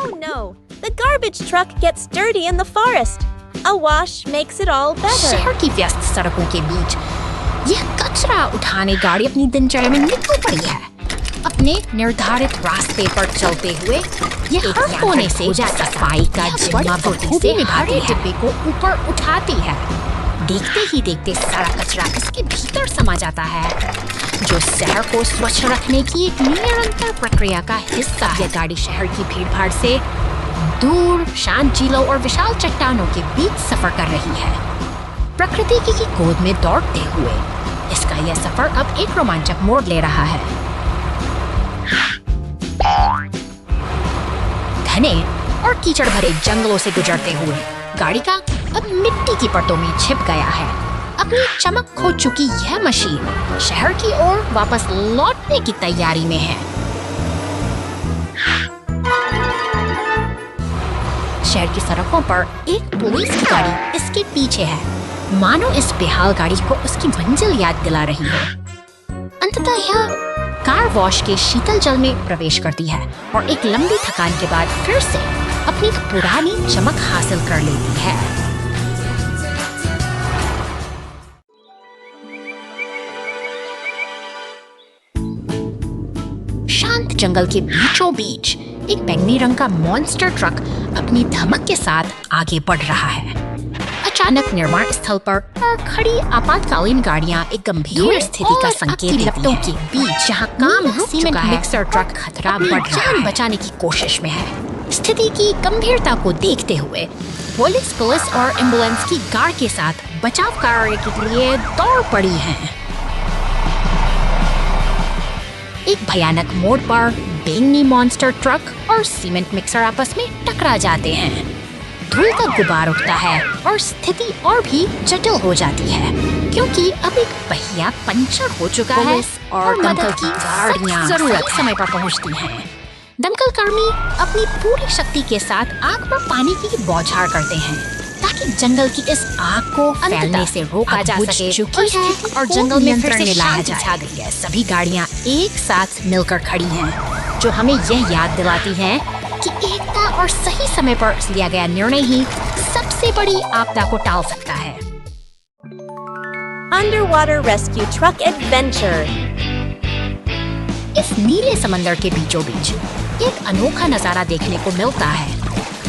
Oh no! The garbage truck gets dirty in the forest. A wash makes it all better. शहर की व्यस्त सड़कों के बीच यह कचरा उठाने गाड़ी अपनी दिनचर्या में निकल पड़ी है। अपने निर्धारित रास्ते पर चलते हुए यह हर कोने से सफाई का जिम्मा बखूबी निभाती है, डिब्बे को ऊपर उठाती है। देखते ही देखते सारा कचरा इसके भीतर समा जाता है, जो शहर को स्वच्छ रखने की एक निरंतर प्रक्रिया का हिस्सा है। यह गाड़ी शहर की भीड़-भाड़ से दूर शांत झीलों और विशाल चट्टानों के बीच सफर कर रही है, प्रकृति की गोद में दौड़ते हुए। इसका यह सफर अब एक रोमांचक मोड़ ले रहा है। घने और कीचड़ भरे जंगलों से गुजरते हुए गाड़ी का अब मिट्टी की परतों में छिप गया है। अपनी चमक खो चुकी यह मशीन शहर की ओर वापस लौटने की तैयारी में है। शहर की सड़कों पर एक पुलिस की गाड़ी इसके पीछे है, मानो इस बेहाल गाड़ी को उसकी मंजिल याद दिला रही है। अंततः यह कार वॉश के शीतल जल में प्रवेश करती है और एक लंबी थकान के बाद फिर से अपनी पुरानी चमक हासिल कर लेती है। शांत जंगल के बीचों बीच एक बैंगनी रंग का मॉन्स्टर ट्रक अपनी धमक के साथ आगे बढ़ रहा है। अचानक निर्माण स्थल पर खड़ी आपातकालीन गाड़ियां एक गंभीर स्थिति का संकेत देती हैं। के बीच जहां काम रुक चुका है, मिक्सर ट्रक खतरा बढ़ रहा है, बचाने की कोशिश में है। स्थिति की गंभीरता को देखते हुए पुलिस और एम्बुलेंस की गार्ड के साथ बचाव कार्य के लिए दौड़ पड़ी हैं। एक भयानक मोड़ पर बैंगनी मॉन्स्टर ट्रक और सीमेंट मिक्सर आपस में टकरा जाते हैं। धूल का गुबार उठता है और स्थिति और भी जटिल हो जाती है, क्योंकि अब एक पहिया पंचर हो चुका है और दमकल की गाड़ियां जरूरत समय पर पहुंचती हैं। दमकल कर्मी अपनी पूरी शक्ति के साथ आग पर पानी की बौछार करते हैं ताकि जंगल की इस आग को फैलने से रोका जा सके। चुकी है और जंगल में फिर से शांति छा गई है। सभी गाड़ियां एक साथ मिलकर खड़ी हैं, जो हमें यह याद दिलाती है कि एकता और सही समय पर लिया गया निर्णय ही सबसे बड़ी आपदा को टाल सकता है। Underwater Rescue Truck Adventure। इस नीले समंदर के बीचों बीच एक अनोखा नजारा देखने को मिलता है।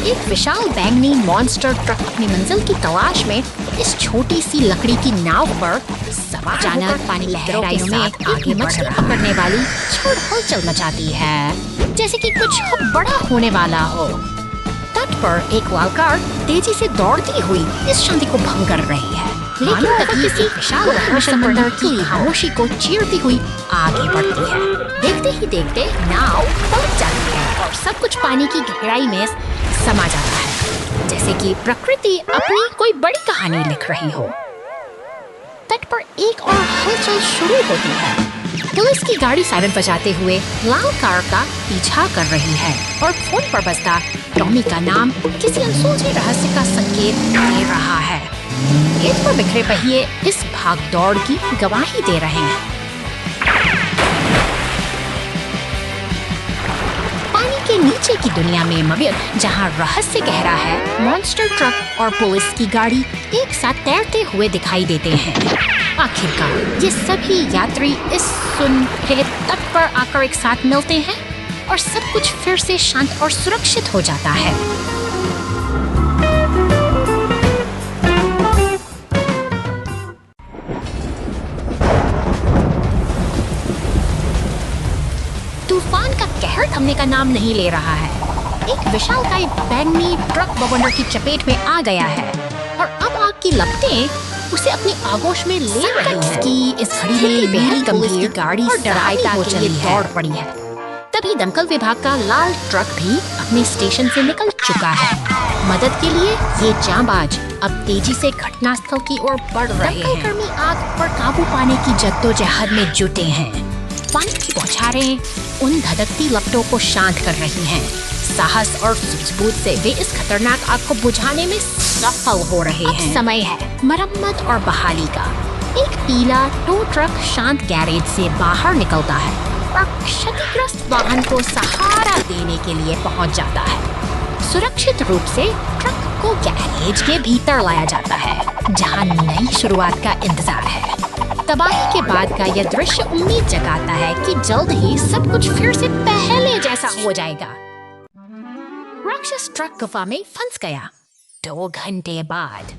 एक विशाल बैंगनी मॉन्स्टर ट्रक अपनी मंजिल की तलाश में इस छोटी सी लकड़ी की नाव पर सवार अचानक पानी लहराइयों में आगे मछली पकड़ने वाली छोड़ हलचल मचाती है, जैसे कि कुछ बड़ा होने वाला हो। तट पर एक लाल कार तेजी से दौड़ती हुई इस शांति को भंग कर रही है, लेकिन तभी किसी विशाल समंदर की खामोशी को चीरती हुई आगे बढ़ती है। देखते ही देखते नाव पलट जाती है और सब कुछ पानी की गहराई में समा जाता है, जैसे कि प्रकृति अपनी कोई बड़ी कहानी लिख रही हो। तट पर एक और हलचल शुरू होती है। पुलिस की गाड़ी सायरन बजाते हुए लाल कार का पीछा कर रही है और फोन पर बजता टॉमी का नाम किसी अनसुलझे रहस्य का संकेत दे रहा है। खेत पर बिखरे पहिए इस भागदौड़ की गवाही दे रहे हैं। पानी के नीचे की दुनिया में मगर जहां रहस्य गहरा है, मॉन्स्टर ट्रक और पुलिस की गाड़ी एक साथ तैरते हुए दिखाई देते हैं। आखिरकार ये सभी यात्री इस सुनहरे तट पर आकर एक साथ मिलते हैं और सब कुछ फिर से शांत और सुरक्षित हो जाता है। तूफान का कहर थमने का नाम नहीं ले रहा है। एक विशालकाय बैंगनी ट्रक बवंडर की चपेट में आ गया है और अब आग की लपटें उसे अपनी आगोश में ले रही हैं। कि इस घड़ी में बेहद गंभीर गाड़ी डराता के लिए दौड़ पड़ी है। तभी दमकल विभाग का लाल ट्रक भी अपने स्टेशन से निकल चुका है। मदद के लिए ये जांबाज अब तेजी से घटनास्थल की ओर बढ़ रहे हैं। कर्मी आग पर काबू पाने की जद्दोजहद में जुटे हैं। पानी की बौछारें उन धधकती लपटों को शांत कर रही हैं। साहस और सूझबूझ से वे इस खतरनाक आग को बुझाने में सफल हो रहे हैं। समय है मरम्मत और बहाली का। एक पीला टो ट्रक शांत गैरेज से बाहर निकलता है और क्षतिग्रस्त वाहन को सहारा देने के लिए पहुंच जाता है। सुरक्षित रूप से ट्रक को गैरेज के भीतर लाया जाता है, जहां नई शुरुआत का इंतजार है। तबाही के बाद का यह दृश्य उम्मीद जगाता है कि जल्द ही सब कुछ फिर से पहले जैसा हो जाएगा। राक्षस ट्रक गुफा में फंस गया। 2 घंटे बाद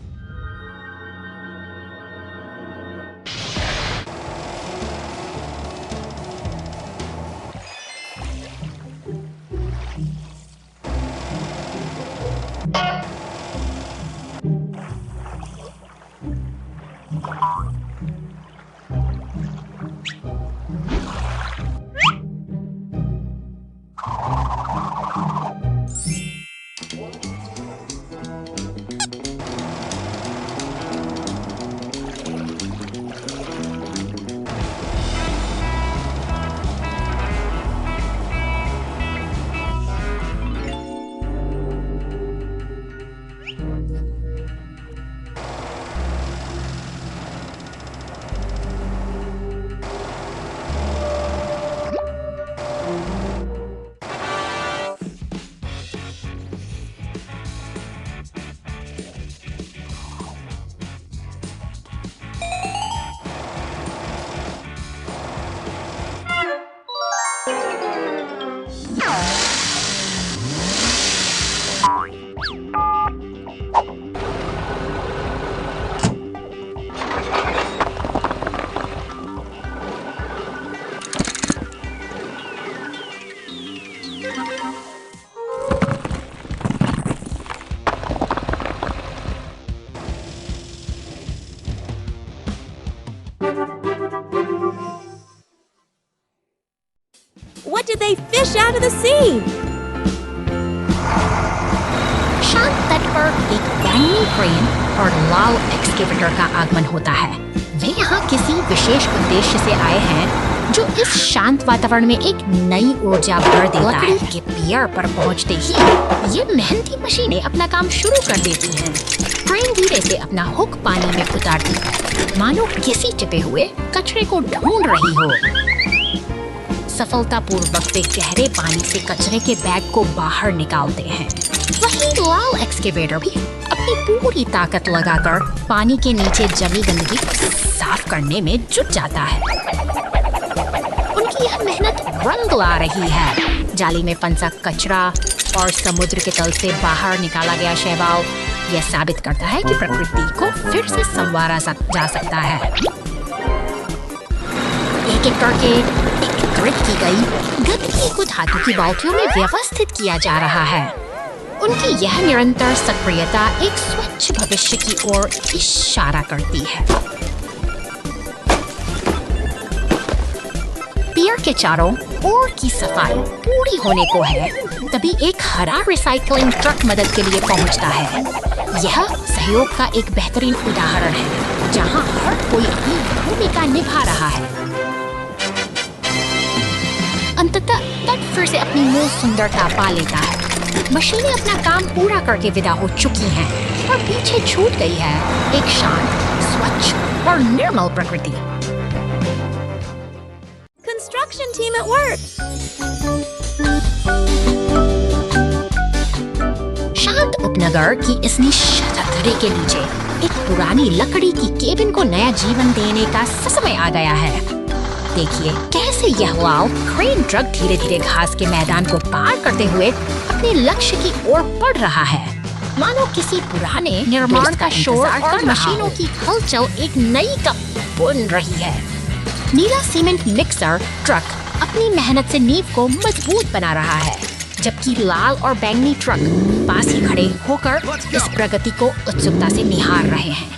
What did they fish out of the sea? शांत तट पर एक बैंगनी क्रेन और लाल एक्सकेवेटर का आगमन होता है। वे यहाँ किसी विशेष उद्देश्य से आए हैं, जो इस शांत वातावरण में एक नई ऊर्जा भर देता है। के पियर पर पहुँचते ही ये मेहनती मशीनें अपना काम शुरू कर देती हैं। क्रेन धीरे से अपना हुक पानी में उतारती है, मानो किसी चिपे हुए कचरे को ढूंढ रही हो। सफलतापूर्वक वे गहरे पानी से कचरे के बैग को बाहर निकालते हैं। वही लाल एक्सकेवेटर भी अपनी पूरी ताकत लगाकर पानी के नीचे जमी गंदगी साफ करने में जुट जाता है। उनकी यह मेहनत रंग ला रही है। जाली में फंसा कचरा और समुद्र के तल से बाहर निकाला गया शैवाल यह साबित करता है कि प्रकृति को फिर से संवारा जा सकता है। एक एक करके एकत्रित की गई गंदगी को धातु की बाल्टियों में व्यवस्थित किया जा रहा है। उनकी यह निरंतर सक्रियता एक स्वच्छ भविष्य की ओर इशारा करती है। पियर के चारों ओर की सफाई पूरी होने को है, तभी एक हरा रिसाइकलिंग ट्रक मदद के लिए पहुंचता है। यह सहयोग का एक बेहतरीन उदाहरण है, जहां हर कोई अपनी भूमिका निभा रहा है। अंततः तट फिर से अपनी मूल सुंदरता पा लेता है। मशीनें अपना काम पूरा करके विदा हो चुकी हैं और पीछे छूट गई है एक शांत, स्वच्छ और निर्मल प्रकृति। Construction team at work. शांत उपनगर की इस निश्शब्दता के नीचे एक पुरानी लकड़ी की केबिन को नया जीवन देने का समय आ गया है। देखिए कैसे यह लाल क्रेन ट्रक धीरे धीरे घास के मैदान को पार करते हुए अपने लक्ष्य की ओर बढ़ रहा है, मानो किसी पुराने निर्माण का शोर और मशीनों की हलचल एक नई कप बुन रही है। नीला सीमेंट मिक्सर ट्रक अपनी मेहनत से नींव को मजबूत बना रहा है, जबकि लाल और बैंगनी ट्रक पास ही खड़े होकर इस प्रगति को उत्सुकता से निहार रहे हैं।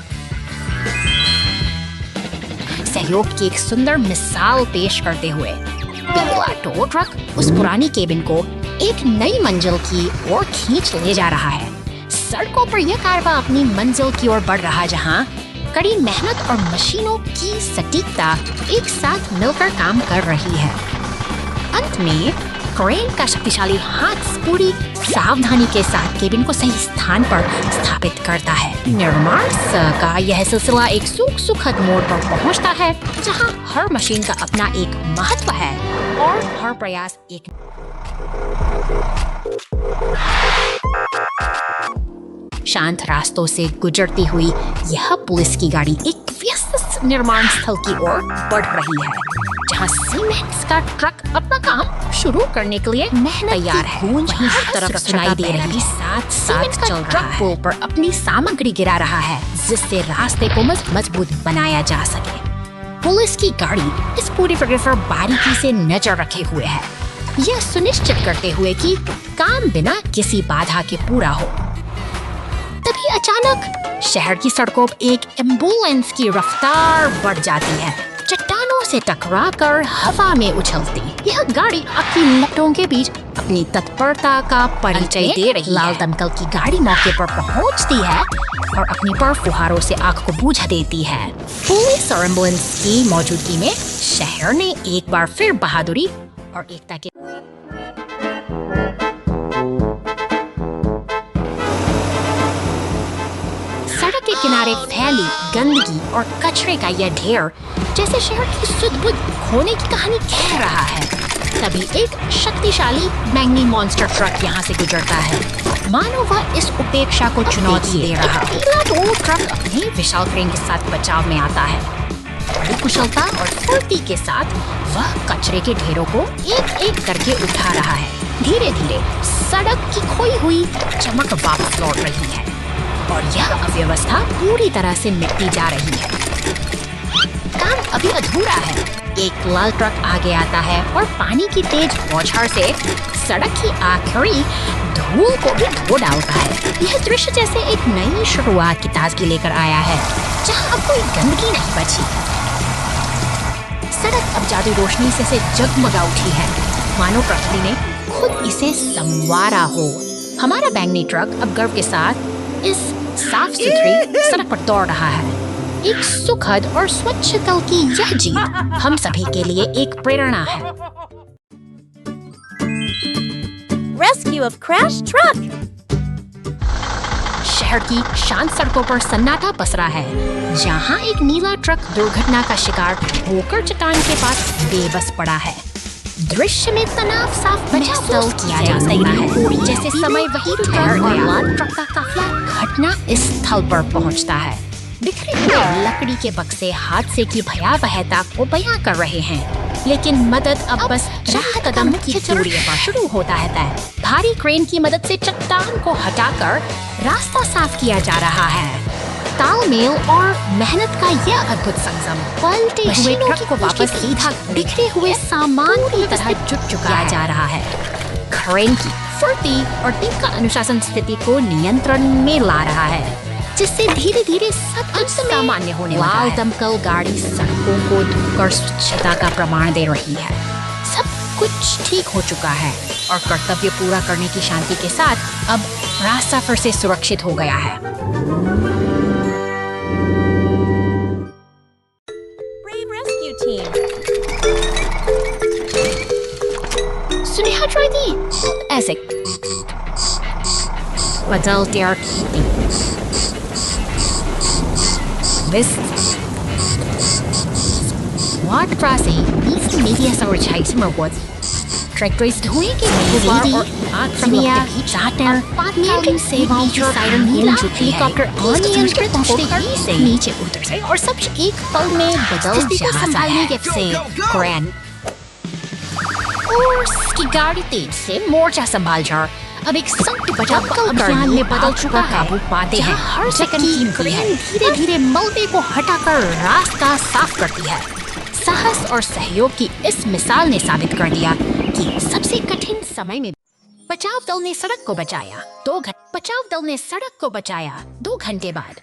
सहयोग की एक सुंदर मिसाल पेश करते हुए पीला टो ट्रक उस पुरानी केबिन को एक नई मंजिल की ओर खींच ले जा रहा है। सड़कों पर यह कारवां अपनी मंजिल की ओर बढ़ रहा, जहां कड़ी मेहनत और मशीनों की सटीकता एक साथ मिलकर काम कर रही है। अंत में क्रेन का शक्तिशाली हाथ पूरी सावधानी के साथ केबिन को सही स्थान पर स्थापित करता है। निर्माण का यह सिलसिला एक सुखद मोड़ पर पहुंचता है, जहां हर मशीन का अपना एक महत्व है और हर प्रयास एक शांत रास्तों से गुजरती हुई यह पुलिस की गाड़ी एक व्यस्त निर्माण स्थल की ओर बढ़ रही है, जहां सीमेंट का ट्रक अपना काम शुरू करने के लिए तैयार है। वहीं हर तरफ सुनाई दे रही साथ साथ चल ट्रक पुल पर अपनी सामग्री गिरा रहा है, जिससे रास्ते को मजबूत बनाया जा सके। पुलिस की गाड़ी इस पूरी प्रक्रिया पर बारीकी से नजर रखे हुए है, यह सुनिश्चित करते हुए कि काम बिना किसी बाधा के पूरा हो। तभी अचानक शहर की सड़कों पर एक एम्बुलेंस की रफ्तार बढ़ जाती है, चट्टानों से टकराकर हवा में उछलती यह गाड़ी अपनी लपटों के बीच अपनी तत्परता का परिचय दे रही है। लाल दमकल की गाड़ी मौके पर पहुंचती है और अपनी बर्फ फुहारों से आग को बुझा देती है। पुलिस और एम्बुलेंस की मौजूदगी में शहर ने एक बार फिर बहादुरी और एकता के सड़क के किनारे फैली गंदगी और कचरे का यह ढेर जैसे शहर की सुध-बुध खोने की कहानी कह रहा है। तभी एक शक्तिशाली मैग्नी मॉन्स्टर ट्रक यहाँ से गुजरता है, मानो वह इस उपेक्षा को चुनौती दे रहा है। वो ट्रक अपनी विशाल क्रेन के साथ बचाव में आता है। बड़ी कुशलता और फुर्ती के साथ वह कचरे के ढेरों को एक एक करके उठा रहा है। धीरे धीरे सड़क की खोई हुई चमक वापस लौट रही है और यह अव्यवस्था पूरी तरह से मिटती जा रही है। काम अभी अधूरा है। एक लाल ट्रक आगे आता है और पानी की तेज बौछार से सड़क की आखिरी धूल को भी धो डालता है। यह दृश्य जैसे एक नई शुरुआत की ताजगी लेकर आया है, जहां अब कोई गंदगी नहीं बची। सड़क अब जादुई रोशनी से जगमगा उठी है, मानो प्रकृति ने खुद इसे संवारा हो। हमारा बैंगनी ट्रक अब गर्व के साथ इस साफ सुथरी सड़क पर दौड़ रहा है। एक सुखद और स्वच्छ तल की यह जीत हम सभी के लिए एक प्रेरणा है। Rescue of crashed truck! शहर की शांत सड़कों पर सन्नाटा पसरा है, जहां एक नीला ट्रक दुर्घटना का शिकार होकर चट्टान के पास बेबस पड़ा है। दृश्य में तनाव साफ महसूस किया जा सकता है, जैसे समय वही ट्रक और लाल ट्रक का काफिला घटना स्थल पर पहुंचता है। बिखरे हुए लकड़ी के बक्से हादसे की भयावहता को बयां कर रहे हैं, लेकिन मदद अब बस चंद कदम की दूरी पर शुरू होता है। भारी क्रेन की मदद से चट्टान को हटाकर रास्ता साफ किया जा रहा है। तालमेल और मेहनत का यह अद्भुत संगम पलटे हुए ट्रक को वापस सीधा बिखरे हुए सामान की तरह जुट चुका जा रहा है। क्रेन की फुर्ती और टीम का अनुशासन स्थिति को नियंत्रण में ला रहा है, जिससे धीरे धीरे सब कुछ सामान्य होने लगा है। लाल दमकल गाड़ी सड़कों को धोकर स्वच्छता का प्रमाण दे रही है। सब कुछ ठीक हो चुका है और कर्तव्य पूरा करने की शांति के साथ अब रास्ता फिर से सुरक्षित हो गया है। Brave rescue team! सुनेहा ट्राई ऐसे बदल der Wortstraße, diesen Mediasauerscheißmerwurz. Tractors धुएं के गुब्बार और आग समिया चाटर मेल सेवा सायरन नीला हेलीकॉप्टर अनियंत्रित होकर नीचे उतर से और सब एक पल में बदल जाता है से ग्रैंड और उसकी गाड़ी तेज से मोर्चा संभाल जा। अब एक संकट बचाव अभियान में बदल चुका काबू पाते हैं। हर सेकंड कीमती है। धीरे धीरे मलबे को हटाकर रास्ता साफ करती है। साहस और सहयोग की इस मिसाल ने साबित कर दिया कि सबसे कठिन समय में बचाव दल ने सड़क को बचाया। 2 घंटे बाद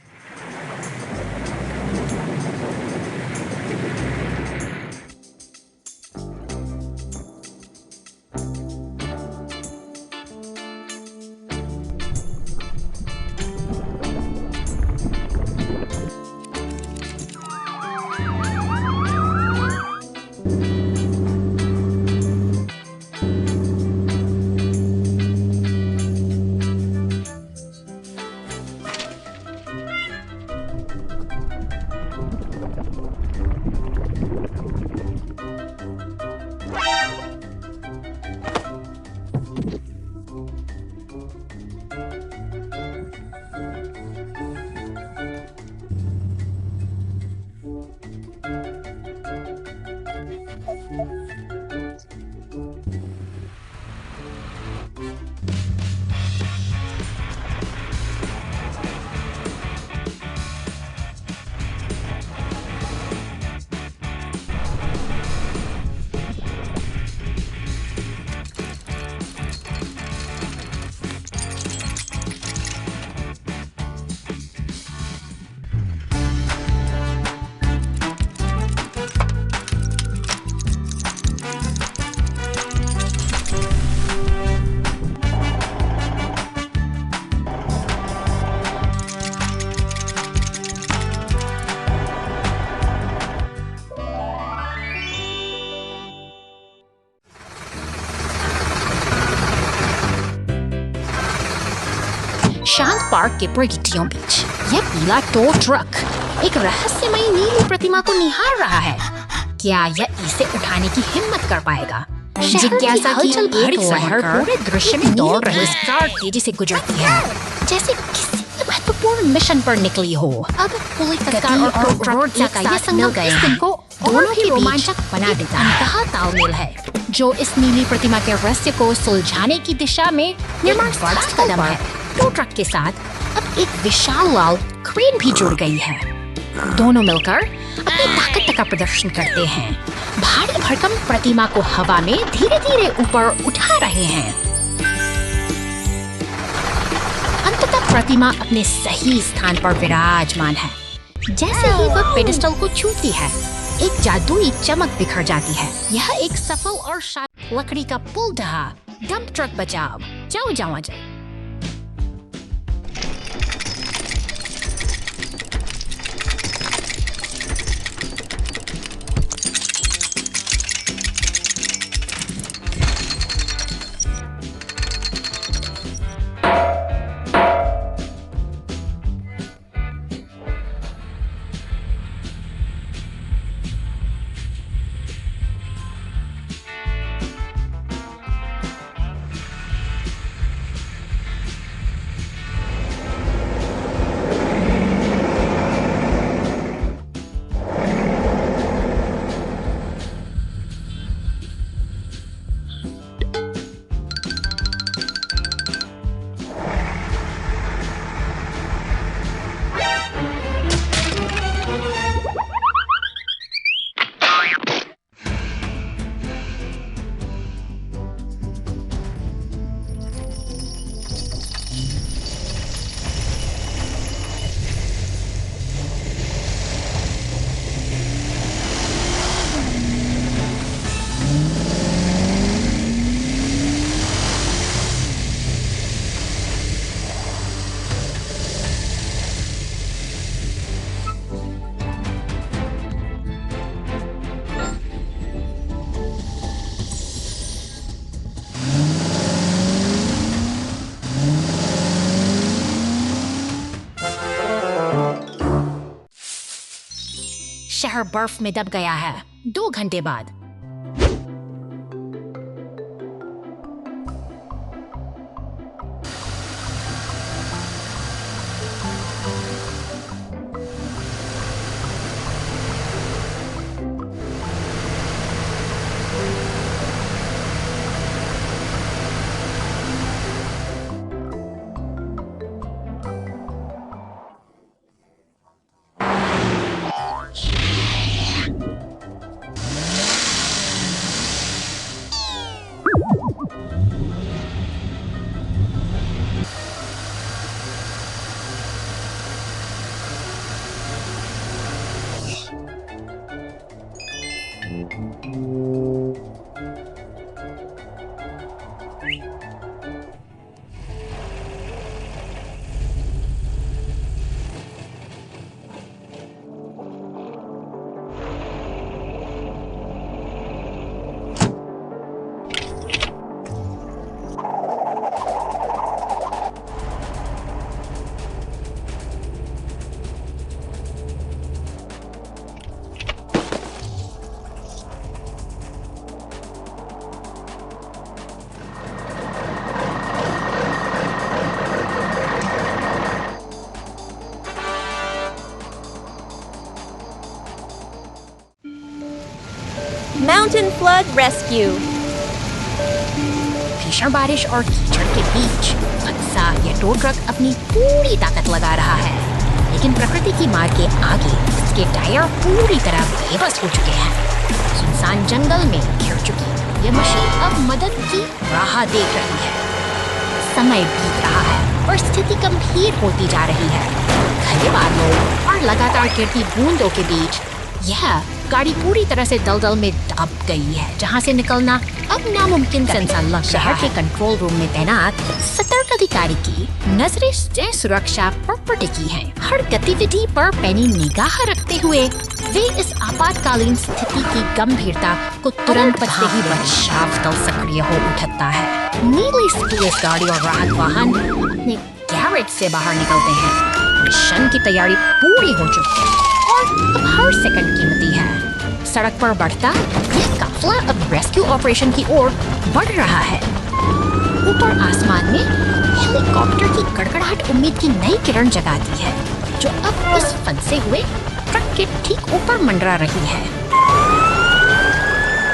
शांत पार्क के प्रगतियों बीच यह पीला टो ट्रक एक रहस्यमयी नीली प्रतिमा को निहार रहा है। क्या यह इसे उठाने की हिम्मत कर पाएगा? जिज्ञासा की एक लहर पूरे दृश्य में दौड़ रही कार तेजी से गुजरती है, जैसे किसी महत्वपूर्ण मिशन पर निकली हो। अब पुलिस और ट्रक का यह संगम इस दिन को दोनों ही रोमांचक बना देता है। कहा तालमेल है जो इस नीली प्रतिमा के रहस्य को सुलझाने की दिशा में निर्माण बड़ा कदम है। टो ट्रक के साथ अब एक विशाल लाल क्रेन भी जुड़ गई है। दोनों मिलकर अपनी ताकत का प्रदर्शन करते हैं, भारी भरकम प्रतिमा को हवा में धीरे धीरे ऊपर उठा रहे हैं। अंततः प्रतिमा अपने सही स्थान पर विराजमान है। जैसे ही वह पेडेस्टल को छूती है, एक जादुई चमक बिखर जाती है। यह एक सफल और शानदार लकड़ी का पुल ढहा। डंप ट्रक बचाओ, जाओ जाओ जाओ। शहर बर्फ में दब गया है। 2 घंटे बाद Mountain Flood Rescue. भीषण बारिश और कीचड़ के बीच फंसा यह टो ट्रक अपनी पूरी ताकत लगा रहा है, लेकिन प्रकृति की मार के आगे इसके टायर पूरी तरह बेबस हो चुके हैं। सुनसान जंगल में घिर चुकी यह मशीन अब मदद की राह देख रही है। समय बीत रहा है और स्थिति गंभीर होती जा रही है। घने बादलों और लगातार गिरती बूंदों के बीच यह गाड़ी पूरी तरह से दलदल में दब गई है, जहां से निकलना अब नामुमकिन सा लग शहर के कंट्रोल रूम में तैनात सतर्क अधिकारी की नजरें जय सुरक्षा पर टिकी हैं। हर गतिविधि पर पैनी निगाह रखते हुए वे इस आपातकालीन स्थिति की गंभीरता को तुरंत पता ही बचाव दल सक्रिय हो उठता है। नीली पुलिस गाड़ी और राहत वाहन अपने गहरे गैरेज से बाहर निकलते हैं। मिशन की तैयारी पूरी हो चुकी है और अब हर सेकंड कीमती है। सड़क पर बढ़ता यह काफिला अब रेस्क्यू ऑपरेशन की ओर बढ़ रहा है। ऊपर आसमान में हेलीकॉप्टर की गड़गड़ाहट उम्मीद की नई किरण जगाती है, जो अब उस फंसे हुए ट्रक के ठीक ऊपर मंडरा रही है।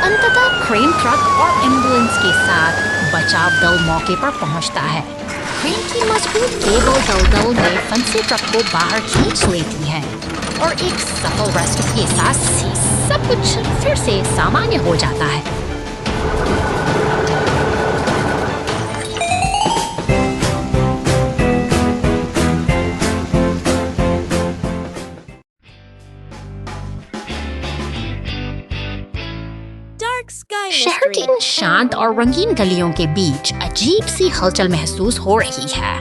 अंततः क्रेन ट्रक और एम्बुलेंस के साथ बचाव दल मौके पर पहुंचता है। क्रेन की मजबूत केबल दलदल में फंसे ट्रक को बाहर खींच लेती है और एक सफल रेस्क्यू के साथ सब कुछ फिर से सामान्य हो जाता है। शहर की इन शांत और रंगीन गलियों के बीच अजीब सी हलचल महसूस हो रही है।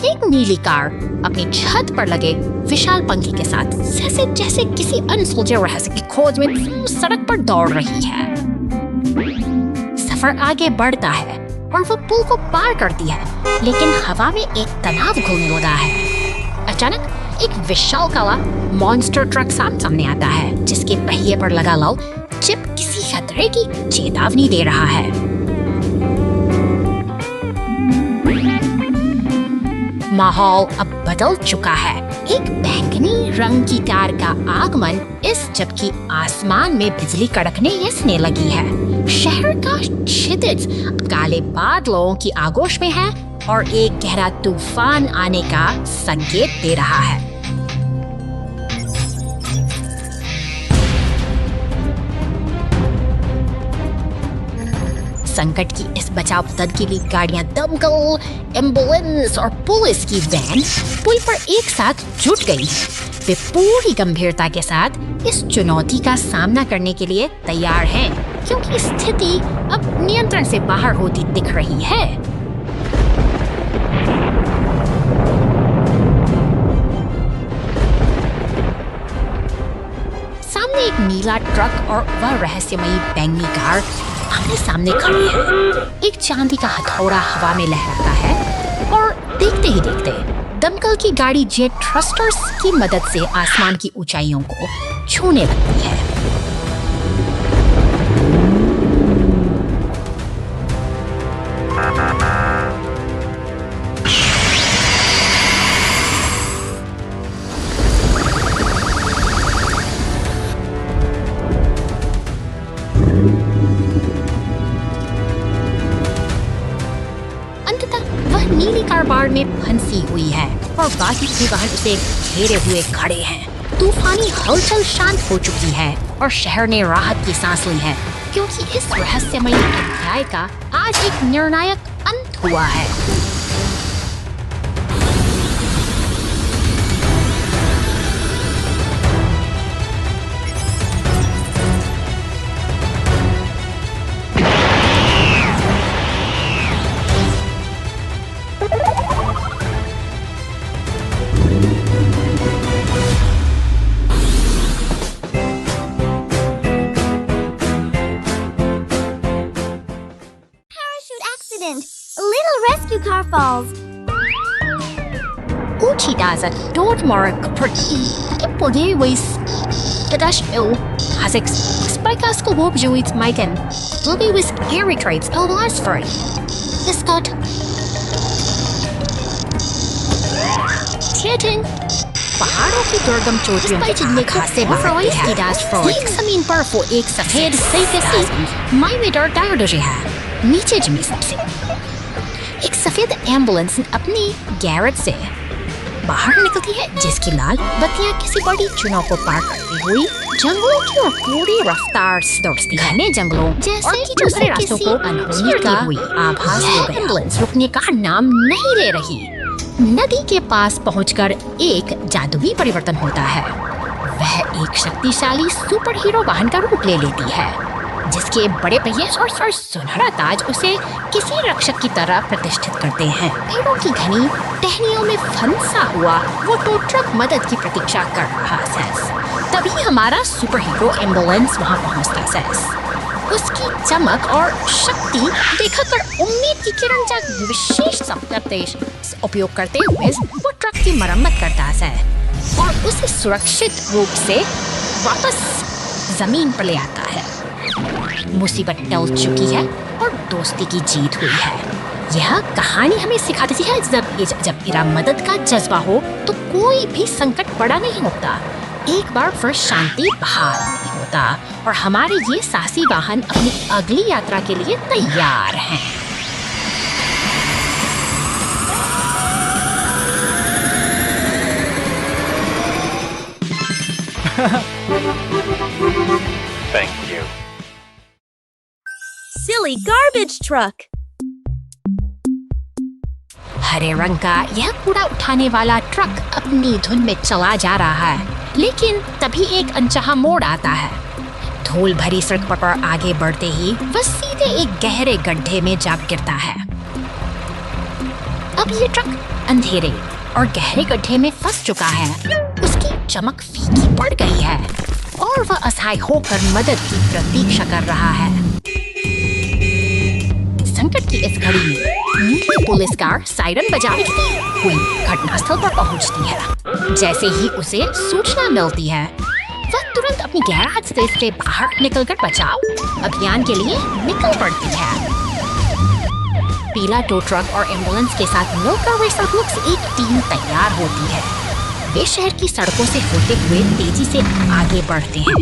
एक नीली कार अपनी छत पर लगे विशाल पंखे के साथ जैसे जैसे किसी अनसुलझे रहस्य की खोज में सड़क पर दौड़ रही है। सफर आगे बढ़ता है और वो पुल को पार करती है, लेकिन हवा में एक तनाव घूमने लगा है। अचानक एक विशाल काला मॉन्स्टर ट्रक सामने आता है, जिसके पहिए पर लगा लाल चिप किसी खतरे की चेतावनी दे रहा है। माहौल अब बदल चुका है। एक बैंगनी रंग की कार का आगमन इस जबकि आसमान में बिजली कड़कने यसने लगी है। शहर का क्षितिज काले बादलों की आगोश में है और एक गहरा तूफान आने का संकेत दे रहा है। संकट की इस बचाव तदकीली गाड़ियां दमकल, एम्बुलेंस और पुलिस की वैन पुल पर एक साथ जुट गई। वे पूरी गंभीरता के साथ इस चुनौती का सामना करने के लिए तैयार हैं, क्योंकि स्थिति अब नियंत्रण से बाहर होती दिख रही है। सामने एक नीला ट्रक और वह रहस्यमयी बैंगनी कार आमने सामने खड़ी है। एक चांदी का हथौड़ा हवा में लहराता है और देखते ही देखते दमकल की गाड़ी जेट थ्रस्टर्स की मदद से आसमान की ऊंचाइयों को छूने लगती है। नीली कार बाढ़ में फंसी हुई है और बाकी के वाहन उसे घेरे हुए खड़े हैं। तूफानी हलचल शांत हो चुकी है और शहर ने राहत की सांस ली है, क्योंकि इस रहस्यमयी अध्याय का आज एक निर्णायक अंत हुआ है। Little rescue car falls. Uchidaza dort mark perti podewis kadash il hasix spikas ko wob juits maiken lubi with scary traits el last for Scott Tieting पहाड़ों की दुर्गम चोटियों के खासे बाहर की दास एक जमीन पर वो एक सफेद सही माइमीटर डायोडोजी है। नीचे जमी सबसे एक सफेद एम्बुलेंस अपनी गैरेज से बाहर निकलती है, जिसकी लाल बत्तियां किसी बड़ी चुनाव को पार करती हुई जंगलों की और पूरी रफ्तार से दौड़ती है। घने जंगलों जैसे कि दूसरे रास्तों को अनहोनी का हुई आभास हो गया। एम्बुलेंस रुकने का नाम नहीं ले रही। नदी के पास पहुंचकर एक जादुई परिवर्तन होता है। वह एक शक्तिशाली सुपर हीरो वाहन का रूप ले लेती है, जिसके बड़े पहिए और सुनहरा ताज उसे किसी रक्षक की तरह प्रतिष्ठित करते हैं। पेड़ों की घनी टहनियों में फंसा हुआ वो टो ट्रक मदद की प्रतीक्षा कर रहा है। तभी हमारा सुपर हीरो एम्बुलेंस वहां पहुंचता है। उसकी चमक और शक्ति देखकर उम्मीद की किरण का विशेष संदेश उपयोग करते हुए वो ट्रक की मरम्मत करता है और उसे सुरक्षित रूप से वापस जमीन पर ले आता है। मुसीबत टल चुकी है और दोस्ती की जीत हुई है। यह कहानी हमें सिखाती है जब मेरा मदद का जज्बा हो तो कोई भी संकट बड़ा नहीं होता। एक बार फिर शांति बहाल नहीं होता और हमारे ये साहसी वाहन अपनी अगली यात्रा के लिए तैयार हैं। Thank you. Silly garbage truck. हरे रंग का यह कूड़ा उठाने वाला ट्रक अपनी धुन में चला जा रहा है, लेकिन तभी एक अनचाहा मोड़ आता है। धूल भरी सड़क पर आगे बढ़ते ही वह सीधे एक गहरे गड्ढे में जा गिरता है। अब ये ट्रक अंधेरे और गहरे गड्ढे में फंस चुका है। उसकी चमक फीकी पड़ गई है और वह असहाय होकर मदद की प्रतीक्षा कर रहा है। संकट की इस घड़ी में नीली पुलिस कार सायरन बजाती हुई घटनास्थल पर पहुंचती है। जैसे ही उसे सूचना मिलती है, वह तुरंत अपनी गैराज से बाहर निकलकर बचाव अभियान के लिए निकल पड़ती है। पीला टो ट्रक और एम्बुलेंस के साथ मिलकर वे सब लोग से एक टीम तैयार होती है। वे शहर की सड़कों से होते हुए तेजी से आगे बढ़ते हैं,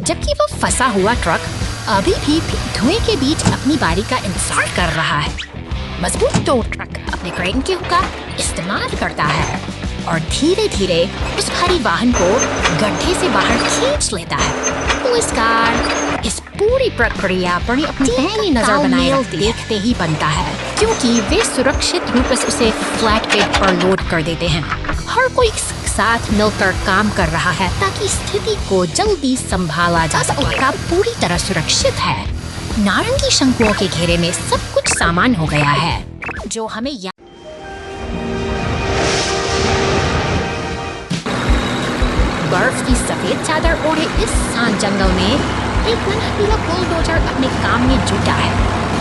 जबकि वो फंसा हुआ ट्रक अभी भी धुएं के बीच अपनी बारी का इंतजार कर रहा है। मजबूत टो ट्रक अपने क्रेन के हुक का इस्तेमाल करता है और धीरे धीरे उस भारी वाहन को गड्ढे से बाहर खींच लेता है। पुलिस कार इस पूरी प्रक्रिया पर अपनी पहली नजर बनाए देखते ही बनता है, क्योंकि वे सुरक्षित रूप से उसे फ्लैट बेड पर लोड कर देते हैं। हर कोई साथ मिलकर काम कर रहा है ताकि स्थिति को जल्दी संभाला जा सके। ट्रक पूरी तरह सुरक्षित है। नारंगी शंकुओं के घेरे में सब कुछ सामान हो गया है, जो हमें बर्फ की सफेद चादर ओढ़े इस शांत जंगल में एक नन्हा बुलडोजर अपने काम में जुटा है।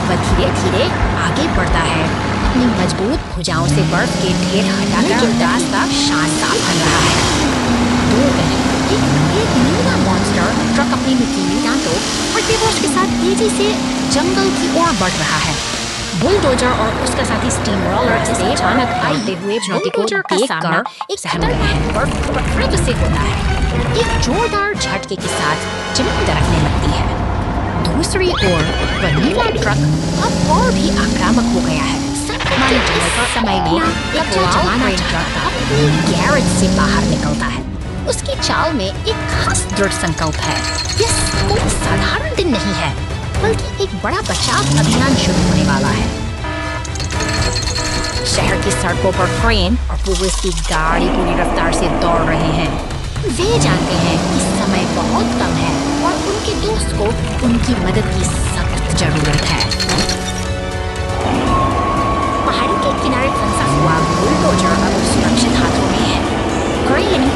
वह धीरे धीरे आगे बढ़ता है, अपनी मजबूत भुजाओं से बर्फ के ढेर हटाकर रास्ता शानदार बन रहा है। एक नीला मॉन्स्टर ट्रक अपनी नुकीली दांतों और तेवोश के साथ तेजी से जंगल की ओर बढ़ रहा है। बुलडोजर और उसका साथी स्टीम रोलर से अचानक आते हुए बुलडोजर का सामना एक खतरनाक बर्फ से होता है। एक जोरदार झटके के साथ जमीन दरकने लगती है। दूसरी ओर वह नीला ट्रक अब और भी आक्रामक हो गया है। समय में एक जमाना ट्रक अपनी गैरेज से बाहर निकलता है। उसकी चाल में एक खास दृढ़ संकल्प है। यह कोई साधारण दिन नहीं है, बल्कि एक बड़ा बचाव अभियान शुरू होने वाला है। शहर की सड़कों पर क्रेन और पुलिस की गाड़ी पूरी रफ्तार से दौड़ रहे हैं। वे जानते हैं कि समय बहुत कम है और उनके दोस्त को उनकी मदद की सख्त जरूरत है। पहाड़ी के किनारे फंसा हुआ बुलडोजर अब सुरक्षित हाथों में है। क्रेन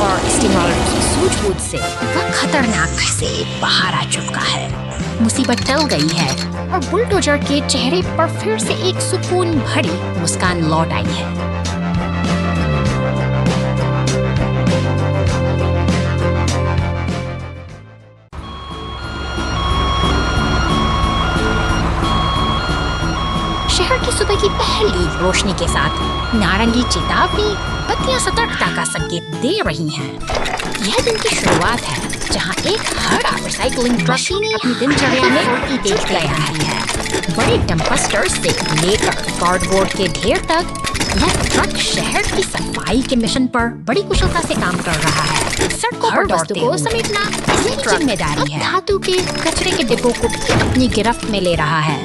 और स्टीम रोलर की सूझबूझ से वह खतरनाक से बाहर आ चुका है। मुसीबत टल गई है और बुलडोजर के चेहरे पर फिर से एक सुकून भरी मुस्कान लौट आई है। शहर की सुबह की पहली रोशनी के साथ नारंगी चेतावनी बत्तियां सतर्कता का संकेत दे रही हैं। यह दिन की शुरुआत है जहां एक हरा रिसाइकलिंग ट्रक अपनी दिनचर्या में रोटी देख रहा है। बड़े डंपस्टर से लेकर कार्डबोर्ड के ढेर तक यह ट्रक शहर की सफाई के मिशन पर बड़ी कुशलता से काम कर रहा है। सड़कों पर वस्तु को समेटना इसकी जिम्मेदारी है। धातु के कचरे के डिब्बों को भी अपनी गिरफ्त में ले रहा है।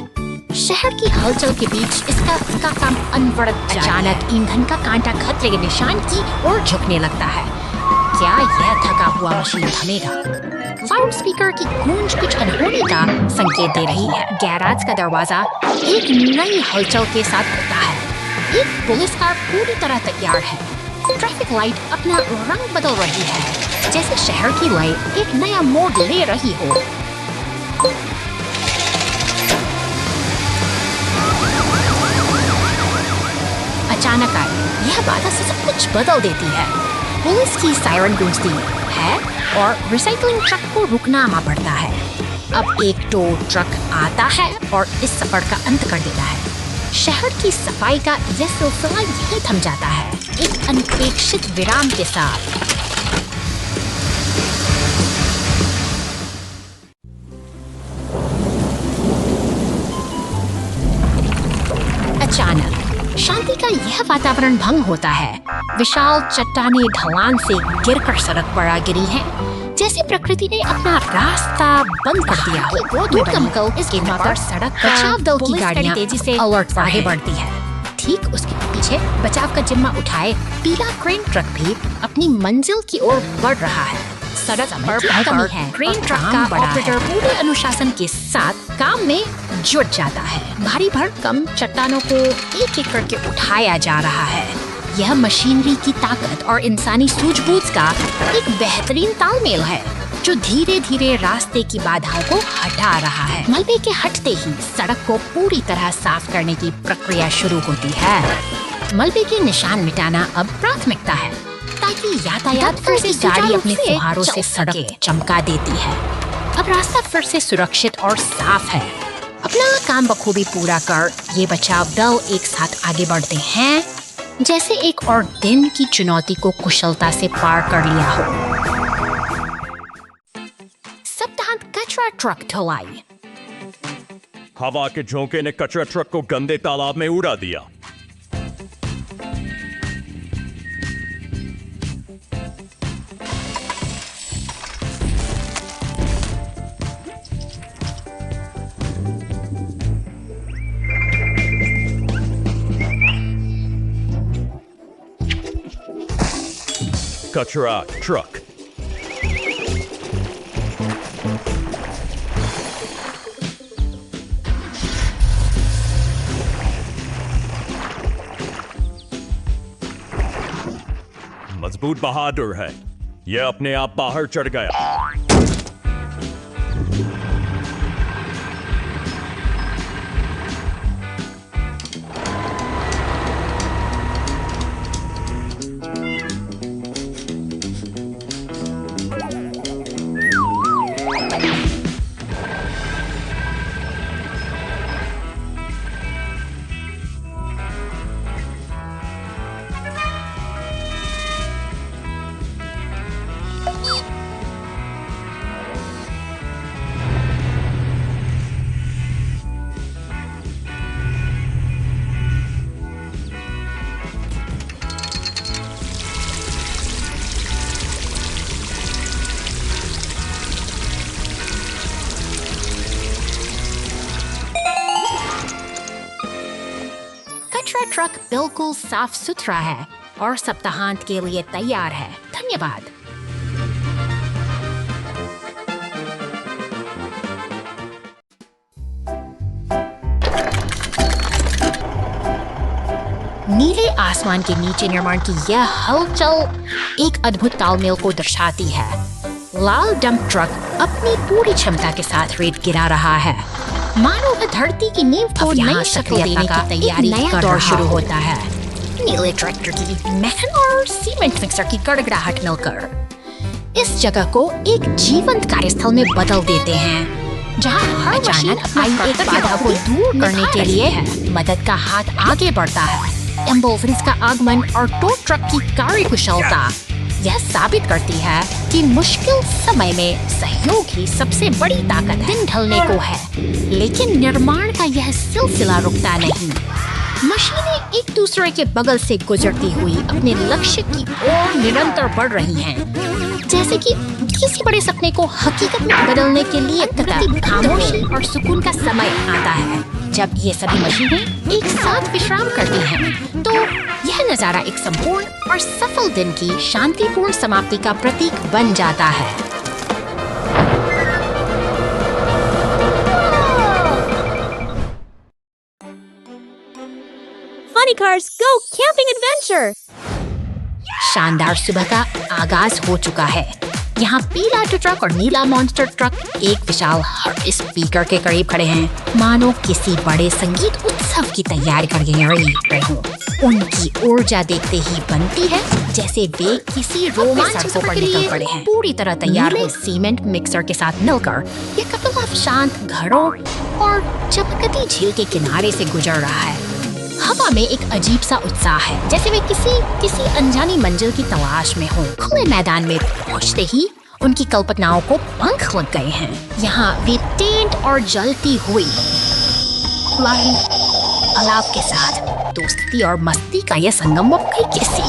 शहर की हलचल के बीच इसका काम अनवरत अचानक ईंधन का कांटा खतरे के निशान की ओर झुकने लगता है। क्या यह थका हुआ मशीन थमेगा? लाउड स्पीकर की गूंज कुछ अनहोनी का संकेत दे रही है। गैराज का दरवाजा एक नई हलचल के साथ खुलता है। एक पुलिस कार पूरी तरह तैयार है। ट्रैफिक लाइट अपना रंग बदल रही है, जैसे शहर की लाइट एक नया मोड़ ले रही हो। अचानक आई, यह बाधा से सब कुछ बदल देती है। पुलिस की सायरन गूंजती है और रिसाइकलिंग ट्रक को रुकना पड़ता है। अब एक टो ट्रक आता है और इस सफर का अंत कर देता है। शहर की सफाई का यह सिलसिला यहीं थम जाता है, एक अनपेक्षित विराम के साथ। अचानक शांति का यह वातावरण भंग होता है। विशाल चट्टानें ढलान से गिरकर सड़क पर आ गिरी हैं, जैसे प्रकृति ने अपना रास्ता बंद कर दिया हो। दूर इसके पर सड़क पर बचाव दल की गाड़ियां तेजी से अलर्ट आगे बढ़ती है। ठीक उसके पीछे बचाव का जिम्मा उठाए पीला क्रेन ट्रक भी अपनी मंजिल की ओर बढ़ रहा है। सड़क पर कमी है। क्रेन ट्रक का ऑपरेटर पूरे अनुशासन के साथ काम में जुट जाता है। भारी भरकम चट्टानों को एक एक करके उठाया जा रहा है। यह मशीनरी की ताकत और इंसानी सूझबूझ का एक बेहतरीन तालमेल है, जो धीरे धीरे रास्ते की बाधाओं को हटा रहा है। मलबे के हटते ही सड़क को पूरी तरह साफ करने की प्रक्रिया शुरू होती है। मलबे के निशान मिटाना अब प्राथमिकता है, ताकि यातायात फिर से गाड़ी अपने फुहारों से सड़क चमका देती है। अब रास्ता फिर से सुरक्षित और साफ है। अपना काम बखूबी पूरा कर ये बचाव दल एक साथ आगे बढ़ते हैं, जैसे एक और दिन की चुनौती को कुशलता से पार कर लिया हो। सप्ताहांत कचरा ट्रक ढुलाई। हवा के झोंके ने कचरा ट्रक को गंदे तालाब में उड़ा दिया। Kachra truck. मजबूत बहादुर है, यह अपने आप बाहर चढ़ गया। ट्रक बिल्कुल साफ सुथरा है और सप्ताहांत के लिए तैयार है। धन्यवाद। नीले आसमान के नीचे निर्माण की यह हलचल एक अद्भुत तालमेल को दर्शाती है। लाल डंप ट्रक अपनी पूरी क्षमता के साथ रेत गिरा रहा है, मानो वह धरती की नींव को नई शक्ल देने की तैयारी का दौर शुरू होता है। नीले ट्रैक्टर की मैकेन और सीमेंट मिक्सर की गड़गड़ाहट मिलकर इस जगह को एक जीवंत कार्यस्थल में बदल देते हैं, जहां हर मशीन अपनी एक बाधा को दूर करने के लिए मदद का हाथ आगे बढ़ता है। एम्बुलेंस का आगमन और टो ट्रक की कार्यकुशलता यह साबित करती है कि मुश्किल समय में सहयोग ही सबसे बड़ी ताकत है। दिन ढलने को है, लेकिन निर्माण का यह सिलसिला रुकता नहीं। मशीनें एक दूसरे के बगल से गुजरती हुई अपने लक्ष्य की ओर निरंतर बढ़ रही हैं, जैसे कि किसी बड़े सपने को हकीकत में बदलने के लिए खामोशी और सुकून का समय आता है। जब ये सभी मशीनें एक साथ विश्राम करती हैं, तो यह नजारा एक संपूर्ण और सफल दिन की शांतिपूर्ण समाप्ति का प्रतीक बन जाता है। Funny Cars Go Camping Adventure! शानदार सुबह का आगाज हो चुका है। यहाँ पीला ट्रक और नीला मॉन्स्टर ट्रक एक विशाल स्पीकर के करीब खड़े हैं, मानो किसी बड़े संगीत उत्सव की तैयारी कर रहे हों। उनकी ऊर्जा देखते ही बनती है जैसे वे किसी रोमांचक सफर पर निकल पड़े हैं। पूरी तरह तैयार हो सीमेंट मिक्सर के साथ मिलकर ये कपल ऑफ शांत घरों और चमकती झील के किनारे से गुजर रहा है। हवा में एक अजीब सा उत्साह है, जैसे वे किसी अनजानी मंजिल की तलाश में हों। खुले मैदान में पहुंचते ही उनकी कल्पनाओं को पंख लग गए हैं। यहाँ वे टेंट और जलती हुई अलाव के साथ दोस्ती और मस्ती का यह संगम किसी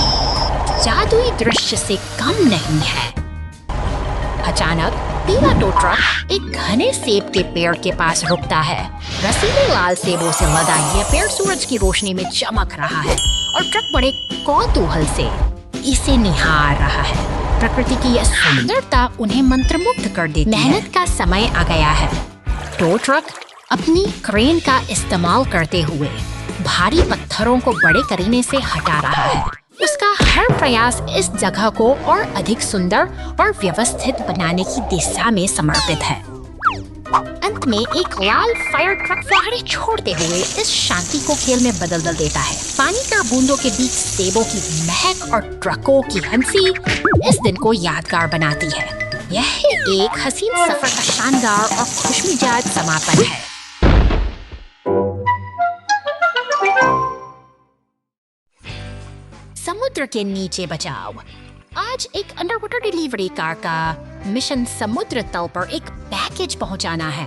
जादुई दृश्य से कम नहीं है। अचानक पीला टो ट्रक एक घने सेब के पेड़ के पास रुकता है। रसीले लाल सेबों से लदा यह पेड़ सूरज की रोशनी में चमक रहा है और ट्रक बड़े कौतूहल से इसे निहार रहा है। प्रकृति की यह सुंदरता उन्हें मंत्रमुग्ध कर देती है। मेहनत का समय आ गया है। टो ट्रक अपनी क्रेन का इस्तेमाल करते हुए भारी पत्थरों को बड़े करीने से हटा रहा है। उसका हर प्रयास इस जगह को और अधिक सुंदर और व्यवस्थित बनाने की दिशा में समर्पित है। अंत में एक लाल फायर ट्रक फुहारे छोड़ते हुए इस शांति को खेल में बदल देता है। पानी का बूंदों के बीच सेबों की महक और ट्रकों की हंसी इस दिन को यादगार बनाती है। यह एक हसीन सफर का शानदार और खुशमिजाज समापन है। समुद्र के नीचे बचाव। आज एक अंडरवाटर डिलीवरी कार का मिशन समुद्र तल पर एक पैकेज पहुंचाना है।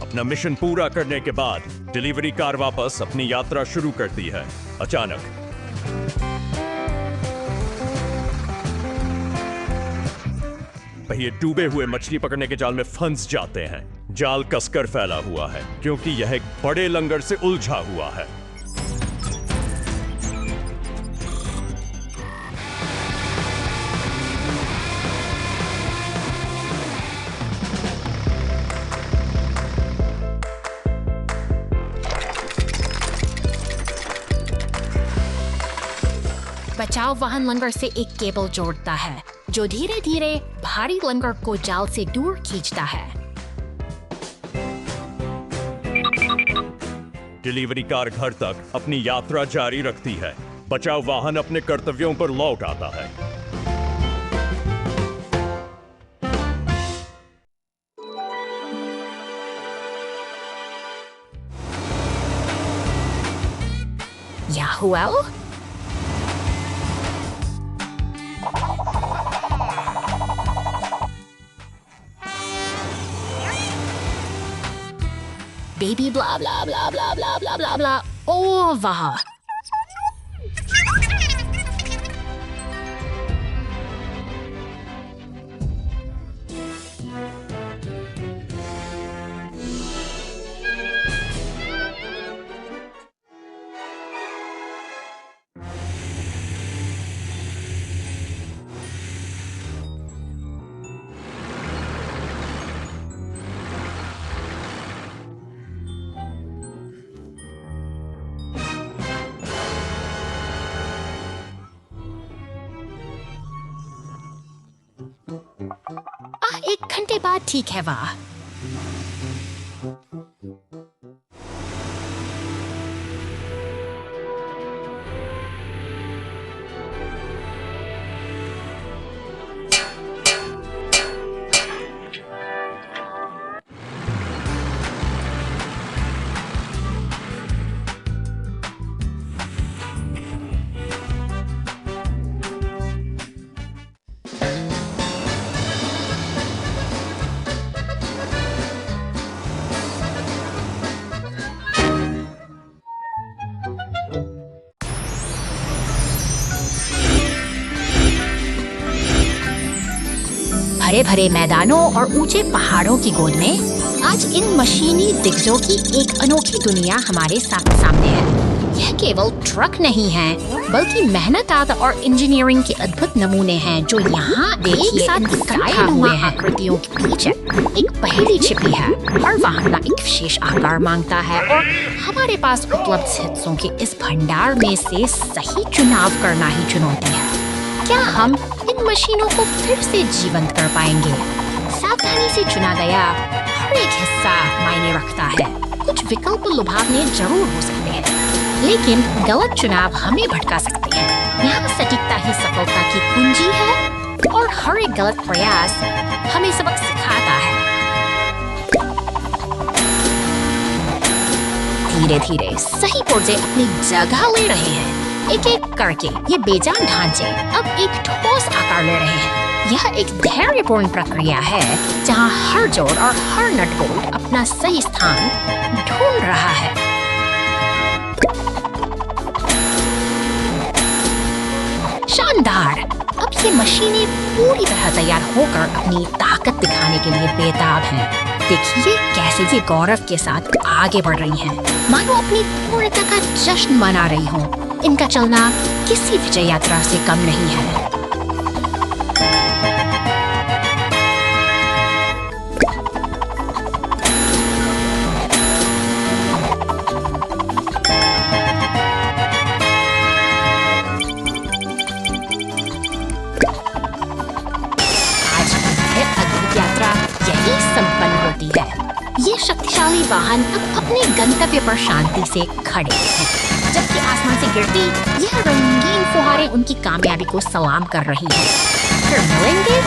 अपना मिशन पूरा करने के बाद डिलीवरी कार वापस अपनी यात्रा शुरू करती है। अचानक पहिए डूबे हुए मछली पकड़ने के जाल में फंस जाते हैं। जाल कसकर फैला हुआ है क्योंकि यह एक बड़े लंगर से उलझा हुआ है। बचाव वाहन लंगर से एक केबल जोड़ता है जो धीरे धीरे भारी लंगर को जाल से दूर खींचता है। डिलीवरी कार घर तक अपनी यात्रा जारी रखती है। बचाव वाहन अपने कर्तव्यों पर लौट आता है। याहुएल baby blah blah blah blah blah blah blah blah over. एक घंटे बाद ठीक है वाह। हरे भरे मैदानों और ऊंचे पहाड़ों की गोद में आज इन मशीनी दिग्गजों की एक अनोखी दुनिया हमारे सामने है। यह केवल ट्रक नहीं है, बल्कि मेहनत और इंजीनियरिंग के अद्भुत नमूने हैं जो यहाँ एक साथ इकट्ठा हुए हैं। आकृतियों के पीछे एक पहेली छिपी है। हर वाहन का एक विशेष आकार मांगता है और हमारे पास उपलब्ध हिस्सों के इस भंडार में से सही चुनाव करना ही चुनौती है। क्या हम इन मशीनों को फिर से जीवंत कर पाएंगे? सावधानी से चुना गया हर एक हिस्सा मायने रखता है। कुछ विकल्प लुभावने जरूर हो सकते हैं, लेकिन गलत चुनाव हमें भटका सकते हैं। यहाँ सटीकता ही सफलता की कुंजी है और हर एक गलत प्रयास हमें सबक सिखाता है। धीरे धीरे सही पुर्जे अपनी जगह ले रहे हैं। एक एक करके ये बेजान ढांचे अब एक ठोस आकार ले रहे हैं। यह एक धैर्यपूर्ण प्रक्रिया है जहाँ हर जोड़ और हर नट बोल्ट अपना सही स्थान ढूंढ रहा है। शानदार! अब ये मशीनें पूरी तरह तैयार होकर अपनी ताकत दिखाने के लिए बेताब हैं। देखिए कैसे ये गौरव के साथ आगे बढ़ रही हैं, मानो अपनी पूर्णता का जश्न मना रही हों। इनका चलना किसी विजय यात्रा से कम नहीं है। ये शक्तिशाली वाहन अब अपने गंतव्य पर शांति से खड़े हैं, जबकि आसमान से गिरती यह रंगीन फुहारें उनकी कामयाबी को सलाम कर रही हैं। फिर मिलेंगे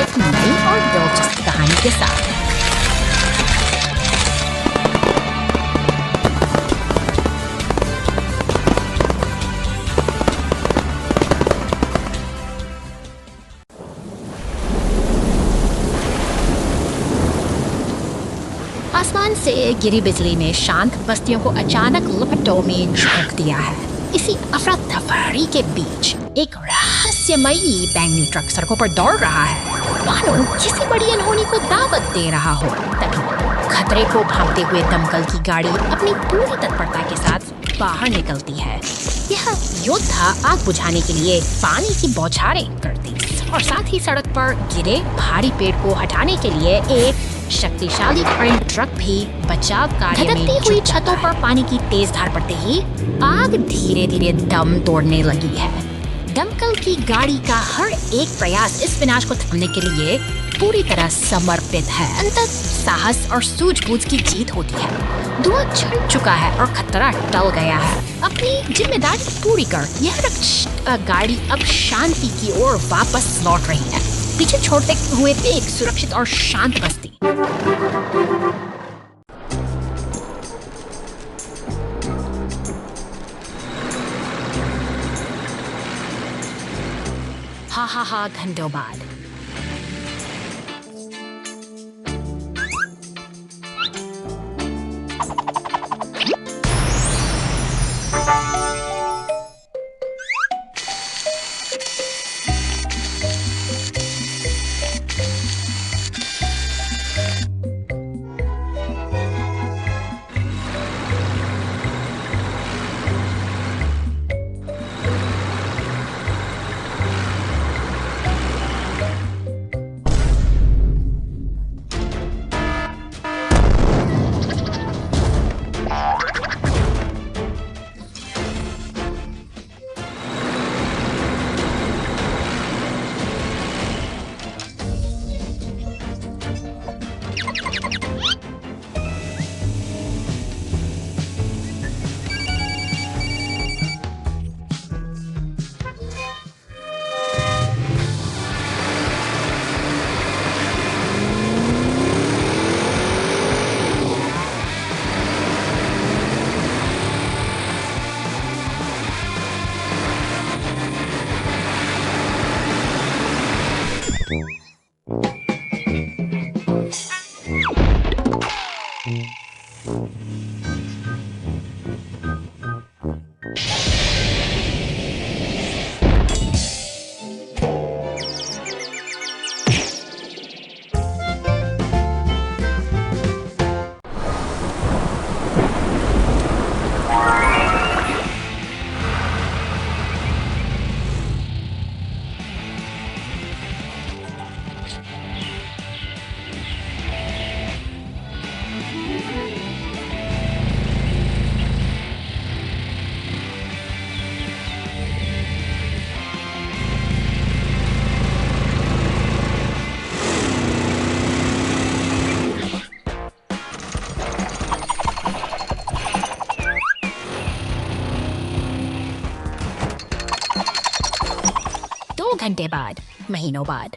एक नई और दिलचस्प कहानी के साथ। आसमान से गिरी बिजली ने शांत बस्तियों को अचानक लपटों में झोंक दिया है। इसी अफरा तफरी के बीच एक रहस्यमयी बैंगनी ट्रक सड़कों पर दौड़ रहा है, मानो किसी बड़ी अनहोनी को दावत दे रहा हो। तभी खतरे को भांपते हुए दमकल की गाड़ी अपनी पूरी तत्परता के साथ बाहर निकलती है। यह योद्धा आग बुझाने के लिए पानी की बौछारें करती और साथ ही सड़क पर गिरे भारी पेड़ को हटाने के लिए एक शक्तिशाली क्रेन ट्रक भी बचाव कार्य में धधकती हुई छतों पर पानी की तेज धार पड़ते ही आग धीरे धीरे दम तोड़ने लगी है। दमकल की गाड़ी का हर एक प्रयास इस विनाश को थमने के लिए पूरी तरह समर्पित है। अंततः साहस और सूझबूझ की जीत होती है। धुआं छिड़ चुका है और खतरा टल गया है। अपनी जिम्मेदारी पूरी कर यह गाड़ी अब शांति की ओर वापस लौट रही है, पीछे छोड़ते हुए एक सुरक्षित और शांत बस्ती। हा घंटों बाद घंटे बाद, महीनों बाद